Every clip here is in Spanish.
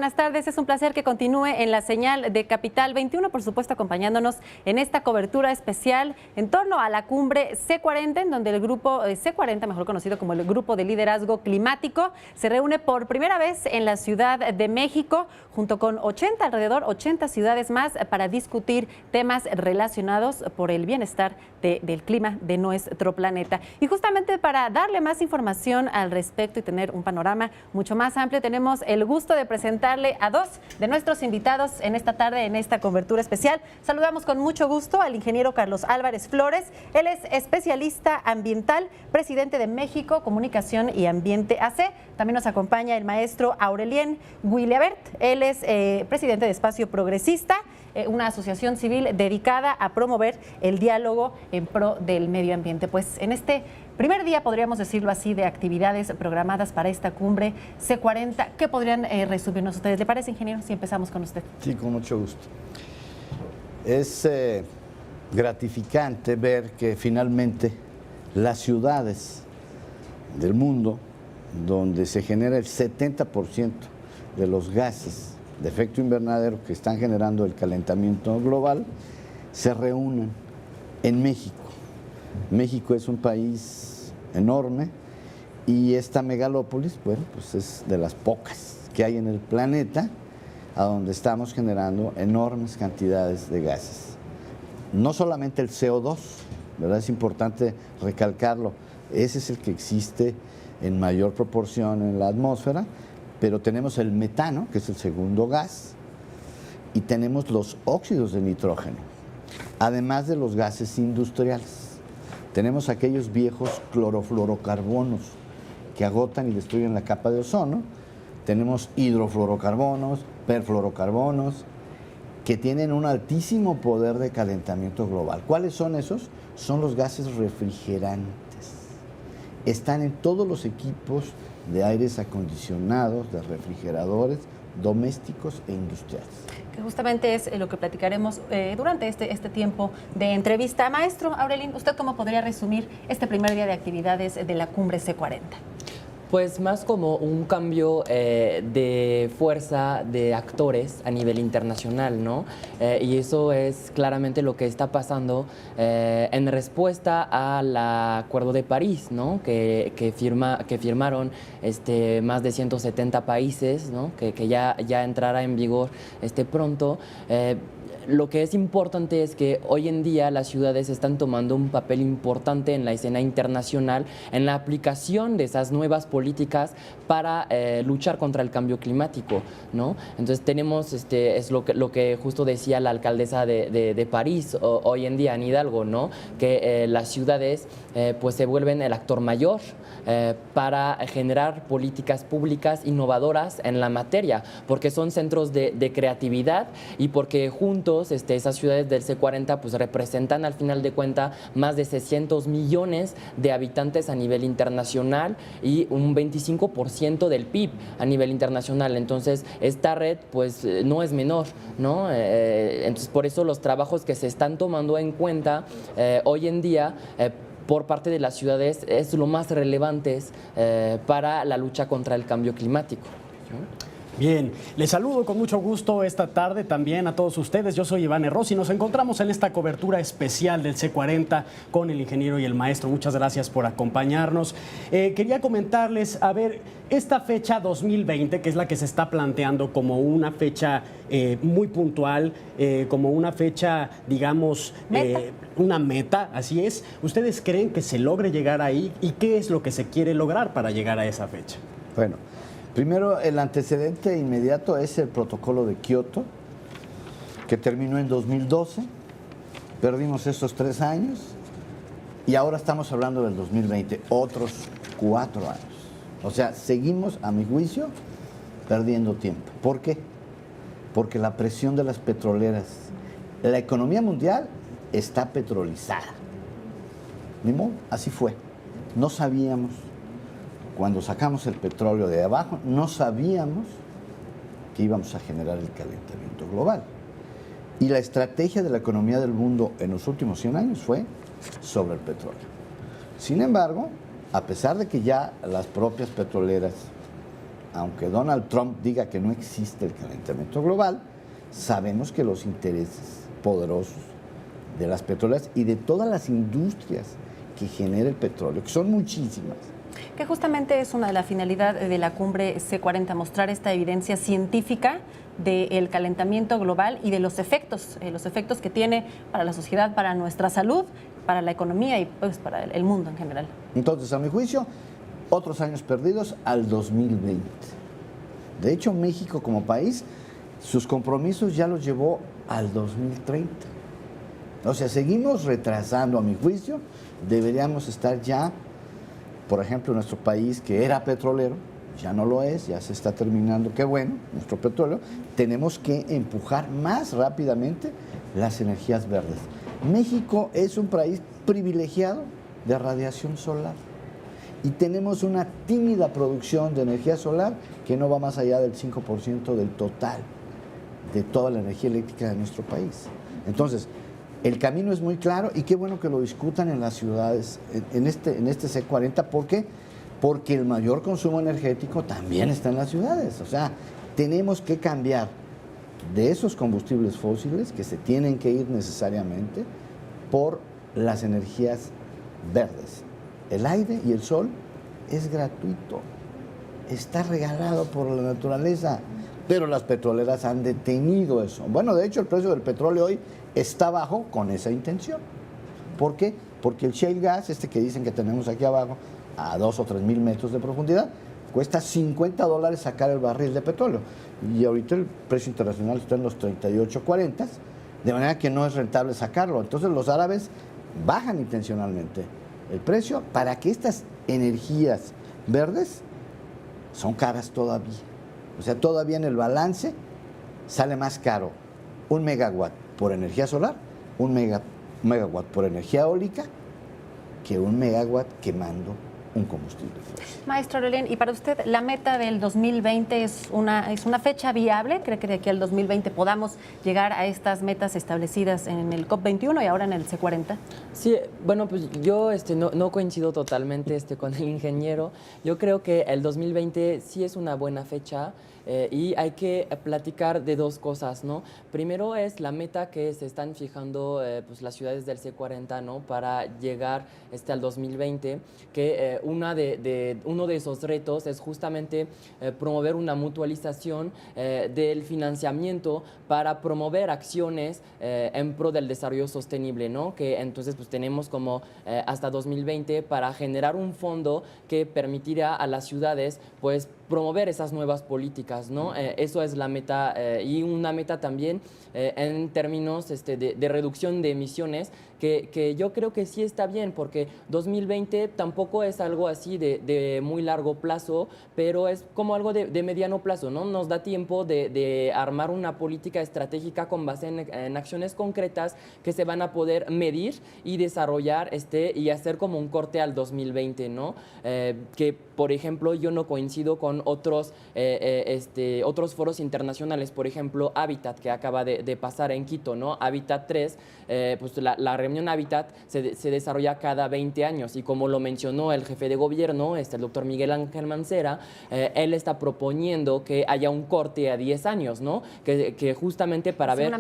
buenas tardes. Es un placer que continúe en la señal de Capital 21, por supuesto acompañándonos en esta cobertura especial en torno a la cumbre C40, en donde el grupo C40, mejor conocido como el Grupo de Liderazgo Climático, se reúne por primera vez en la Ciudad de México, junto con alrededor 80 ciudades más, para discutir temas relacionados por el bienestar del clima de nuestro planeta. Y justamente para darle más información al respecto y tener un panorama mucho más amplio, tenemos el gusto de presentarle a dos de nuestros invitados en esta tarde, en esta cobertura especial. Saludamos con mucho gusto al ingeniero Carlos Álvarez Flores. Él es especialista ambiental, presidente de México Comunicación y Ambiente AC. También nos acompaña el maestro Aurelien Guilabert. Él es presidente de Espacio Progresista, una asociación civil dedicada a promover el diálogo en pro del medio ambiente. Pues en este primer día, podríamos decirlo así, de actividades programadas para esta cumbre C40, ¿qué podrían resumirnos ustedes? ¿Le parece, ingeniero, si empezamos con usted? Sí, con mucho gusto. Es gratificante ver que finalmente las ciudades del mundo, donde se genera el 70% de los gases de efecto invernadero que están generando el calentamiento global, se reúnen en México. México es un país enorme y esta megalópolis, bueno, pues es de las pocas que hay en el planeta a donde estamos generando enormes cantidades de gases. No solamente el CO2, ¿verdad? Es importante recalcarlo, ese es el que existe en mayor proporción en la atmósfera, pero tenemos el metano, que es el segundo gas, y tenemos los óxidos de nitrógeno, además de los gases industriales. Tenemos aquellos viejos clorofluorocarbonos que agotan y destruyen la capa de ozono. Tenemos hidrofluorocarbonos, perfluorocarbonos, que tienen un altísimo poder de calentamiento global. ¿Cuáles son esos? Son los gases refrigerantes. Están en todos los equipos de aires acondicionados, de refrigeradores domésticos e industriales. Que justamente es lo que platicaremos durante este tiempo de entrevista. Maestro Aurelien, ¿usted cómo podría resumir este primer día de actividades de la cumbre C40? Pues más como un cambio de fuerza de actores a nivel internacional, ¿no? Y eso es claramente lo que está pasando en respuesta al Acuerdo de París, ¿no? Que firmaron más de 170 países, ¿no? Que ya entrará en vigor pronto. Lo que es importante es que hoy en día las ciudades están tomando un papel importante en la escena internacional, en la aplicación de esas nuevas políticas para luchar contra el cambio climático, ¿no? Entonces tenemos, es lo que justo decía la alcaldesa de París hoy en día, Anne Hidalgo, ¿no? Que las ciudades pues se vuelven el actor mayor para generar políticas públicas innovadoras en la materia, porque son centros de creatividad y porque juntos esas ciudades del C40 pues representan al final de cuentas más de 600 millones de habitantes a nivel internacional y un 25% del PIB a nivel internacional. Entonces esta red pues no es menor, ¿no? Entonces por eso los trabajos que se están tomando en cuenta hoy en día por parte de las ciudades es lo más relevante para la lucha contra el cambio climático, ¿no? Bien, les saludo con mucho gusto esta tarde también a todos ustedes. Yo soy Iván Rossi y nos encontramos en esta cobertura especial del C40 con el ingeniero y el maestro. Muchas gracias por acompañarnos. Quería comentarles, a ver, esta fecha 2020, que es la que se está planteando como una fecha muy puntual, como una fecha, digamos, una meta, así es. ¿Ustedes creen que se logre llegar ahí? ¿Y qué es lo que se quiere lograr para llegar a esa fecha? Bueno, primero, el antecedente inmediato es el protocolo de Kioto, que terminó en 2012. Perdimos estos 3 años y ahora estamos hablando del 2020, otros 4 años. O sea, seguimos, a mi juicio, perdiendo tiempo. ¿Por qué? Porque la presión de las petroleras, la economía mundial está petrolizada. Ni modo, así fue. No sabíamos. Cuando sacamos el petróleo de abajo, no sabíamos que íbamos a generar el calentamiento global. Y la estrategia de la economía del mundo en los últimos 100 años fue sobre el petróleo. Sin embargo, a pesar de que ya las propias petroleras aunque Donald Trump diga que no existe el calentamiento global, sabemos que los intereses poderosos de las petroleras y de todas las industrias que genera el petróleo, que son muchísimas. Que justamente es una de las finalidades de la cumbre C40, mostrar esta evidencia científica del calentamiento global y de los efectos que tiene para la sociedad, para nuestra salud, para la economía y pues para el mundo en general. Entonces, a mi juicio, otros años perdidos al 2020. De hecho, México como país, sus compromisos ya los llevó al 2030. O sea, seguimos retrasando, a mi juicio, deberíamos estar ya, por ejemplo, nuestro país que era petrolero, ya no lo es, ya se está terminando, qué bueno, nuestro petróleo, tenemos que empujar más rápidamente las energías verdes. México es un país privilegiado de radiación solar y tenemos una tímida producción de energía solar que no va más allá del 5% del total de toda la energía eléctrica de nuestro país. Entonces, el camino es muy claro y qué bueno que lo discutan en las ciudades, en este C40. ¿Por qué? Porque el mayor consumo energético también está en las ciudades. O sea, tenemos que cambiar de esos combustibles fósiles que se tienen que ir necesariamente por las energías verdes. El aire y el sol es gratuito, está regalado por la naturaleza, pero las petroleras han detenido eso. Bueno, de hecho, el precio del petróleo hoy está bajo con esa intención. ¿Por qué? Porque el shale gas, que dicen que tenemos aquí abajo, a 2 o 3 mil metros de profundidad, cuesta $50 sacar el barril de petróleo. Y ahorita el precio internacional está en los 38.40, de manera que no es rentable sacarlo. Entonces los árabes bajan intencionalmente el precio para que estas energías verdes son caras todavía. O sea, todavía en el balance sale más caro un megawatt por energía solar, un megawatt por energía eólica, que un megawatt quemando un combustible fósil. Maestro Aurelián, y para usted, ¿la meta del 2020 es una fecha viable? ¿Cree que de aquí al 2020 podamos llegar a estas metas establecidas en el COP21 y ahora en el C40? Sí, bueno, pues yo no coincido totalmente con el ingeniero. Yo creo que el 2020 sí es una buena fecha. Y hay que platicar de dos cosas, ¿no? Primero es la meta que se están fijando pues las ciudades del C40, ¿no? Para llegar al 2020, que uno de esos retos es justamente promover una mutualización del financiamiento para promover acciones en pro del desarrollo sostenible, ¿no? Que entonces pues tenemos como hasta 2020 para generar un fondo que permitirá a las ciudades pues promover esas nuevas políticas, ¿no? Eso es la meta y una meta también en términos de reducción de emisiones que yo creo que sí está bien, porque 2020 tampoco es algo así de muy largo plazo, pero es como algo de mediano plazo, ¿no? Nos da tiempo de armar una política estratégica con base en acciones concretas que se van a poder medir y desarrollar y hacer como un corte al 2020, ¿no? Que, por ejemplo, yo no coincido con otros foros internacionales, por ejemplo, Habitat, que acaba de pasar en Quito, ¿no? Habitat 3, pues la reunión Habitat se desarrolla cada 20 años y como lo mencionó el jefe de gobierno, el doctor Miguel Ángel Mancera, él está proponiendo que haya un corte a 10 años, ¿no? Que justamente para ver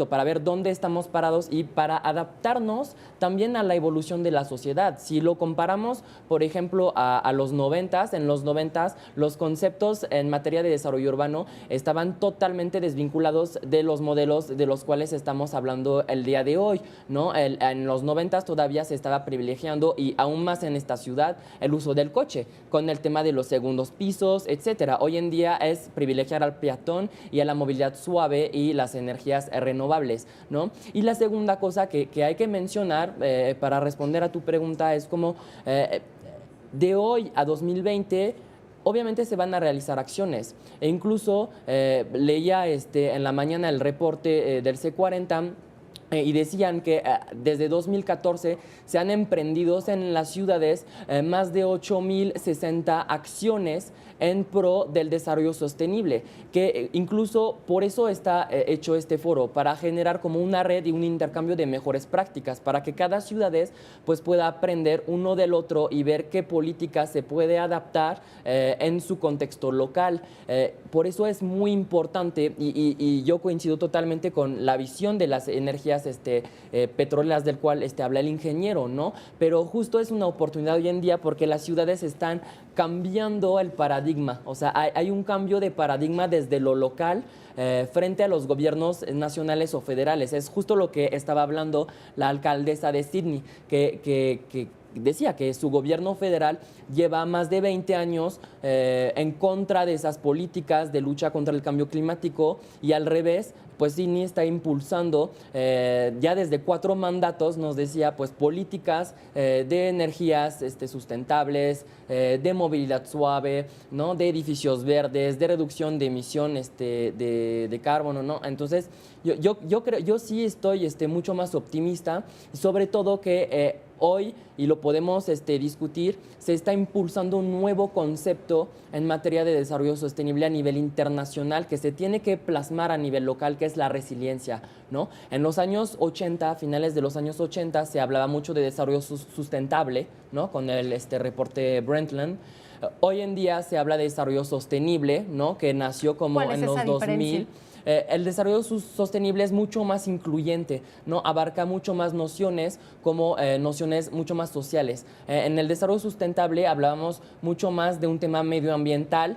para ver dónde estamos parados y para adaptarnos también a la evolución de la sociedad. Si lo comparamos, por ejemplo, a los 90s, en los 90s los conceptos en materia de desarrollo urbano estaban totalmente desvinculados de los modelos de los cuales estamos hablando el día de hoy, ¿no? En los 90s todavía se estaba privilegiando, y aún más en esta ciudad, el uso del coche, con el tema de los segundos pisos, etcétera. Hoy en día es privilegiar al peatón y a la movilidad suave y las energías renovables, ¿no? Y la segunda cosa que hay que mencionar para responder a tu pregunta es como de hoy a 2020 obviamente se van a realizar acciones. E incluso leía en la mañana el reporte del C40 Y decían que desde 2014 se han emprendido en las ciudades más de 8.060 acciones en pro del desarrollo sostenible, que incluso por eso está hecho este foro, para generar como una red y un intercambio de mejores prácticas, para que cada ciudad pues pueda aprender uno del otro y ver qué política se puede adaptar en su contexto local. Por eso es muy importante y yo coincido totalmente con la visión de las energías petroleras del cual habla el ingeniero, ¿no? Pero justo es una oportunidad hoy en día porque las ciudades están cambiando el paradigma, o sea, hay un cambio de paradigma desde lo local frente a los gobiernos nacionales o federales. Es justo lo que estaba hablando la alcaldesa de Sydney, que decía que su gobierno federal lleva más de 20 años en contra de esas políticas de lucha contra el cambio climático y al revés, pues Sydney está impulsando ya desde 4 mandatos, nos decía, pues políticas de energías sustentables, de movilidad suave, ¿no? De edificios verdes, de reducción de emisión de carbono, ¿no? Entonces, yo sí estoy mucho más optimista, sobre todo que hoy, y lo podemos discutir, se está impulsando un nuevo concepto en materia de desarrollo sostenible a nivel internacional que se tiene que plasmar a nivel local, que es la resiliencia, ¿no? En los años 80, finales de los años 80, se hablaba mucho de desarrollo sustentable, ¿no? Con el reporte Brundtland. Hoy en día se habla de desarrollo sostenible, ¿no? Que nació como en los 2000. El desarrollo sostenible es mucho más incluyente, ¿no? Abarca mucho más nociones como nociones mucho más sociales. En el desarrollo sustentable hablábamos mucho más de un tema medioambiental,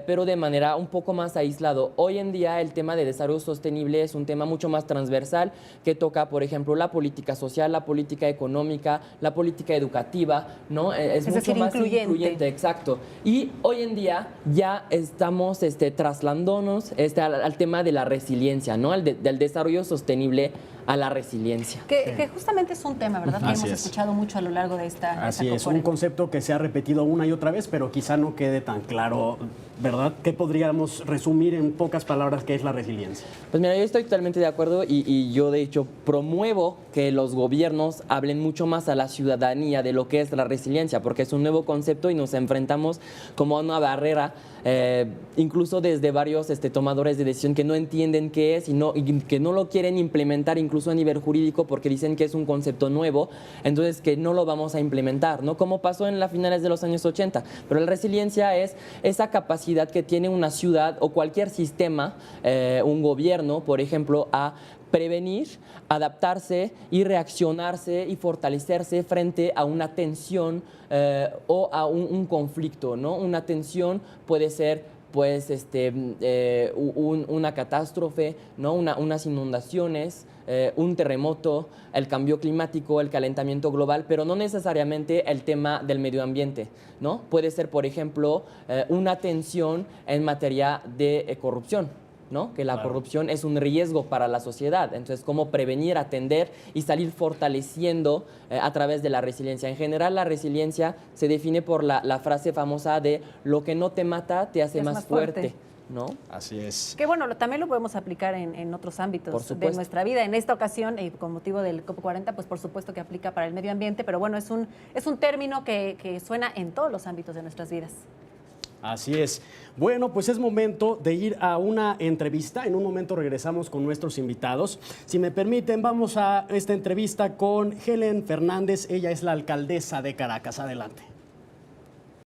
pero de manera un poco más aislado. Hoy en día el tema de desarrollo sostenible es un tema mucho más transversal que toca, por ejemplo, la política social, la política económica, la política educativa, ¿no? Es mucho decir, más incluyente, exacto. Y hoy en día ya estamos trasladándonos al tema de la resiliencia, ¿no? Del desarrollo sostenible a la resiliencia. Que justamente es un tema, ¿verdad? Que hemos escuchado mucho a lo largo de esta Así es, un concepto que se ha repetido una y otra vez, pero quizá no quede tan claro, ¿verdad? ¿Qué podríamos resumir en pocas palabras qué es la resiliencia? Pues mira, yo estoy totalmente de acuerdo y yo de hecho promuevo que los gobiernos hablen mucho más a la ciudadanía de lo que es la resiliencia, porque es un nuevo concepto y nos enfrentamos como a una barrera, incluso desde varios tomadores de decisión que no entienden qué es y que no lo quieren implementar incluso a nivel jurídico porque dicen que es un concepto nuevo, entonces que no lo vamos a implementar, ¿no? Como pasó en las finales de los años 80. Pero la resiliencia es esa capacidad que tiene una ciudad o cualquier sistema, un gobierno, por ejemplo, a prevenir, adaptarse y reaccionarse y fortalecerse frente a una tensión o a un conflicto, ¿no? Una tensión puede ser pues una catástrofe, ¿no? Unas inundaciones, un terremoto, el cambio climático, el calentamiento global, pero no necesariamente el tema del medio ambiente, ¿no? Puede ser, por ejemplo, una tensión en materia de corrupción, ¿no? Que la corrupción es un riesgo para la sociedad. Entonces, cómo prevenir, atender y salir fortaleciendo a través de la resiliencia. En general, la resiliencia se define por la frase famosa de lo que no te mata te hace más fuerte. ¿No? Así es. Que bueno, también lo podemos aplicar en otros ámbitos de nuestra vida. En esta ocasión, con motivo del COP40, pues por supuesto que aplica para el medio ambiente, pero bueno, es un término que suena en todos los ámbitos de nuestras vidas. Así es. Bueno, pues es momento de ir a una entrevista. En un momento regresamos con nuestros invitados. Si me permiten, vamos a esta entrevista con Helen Fernández. Ella es la alcaldesa de Caracas. Adelante.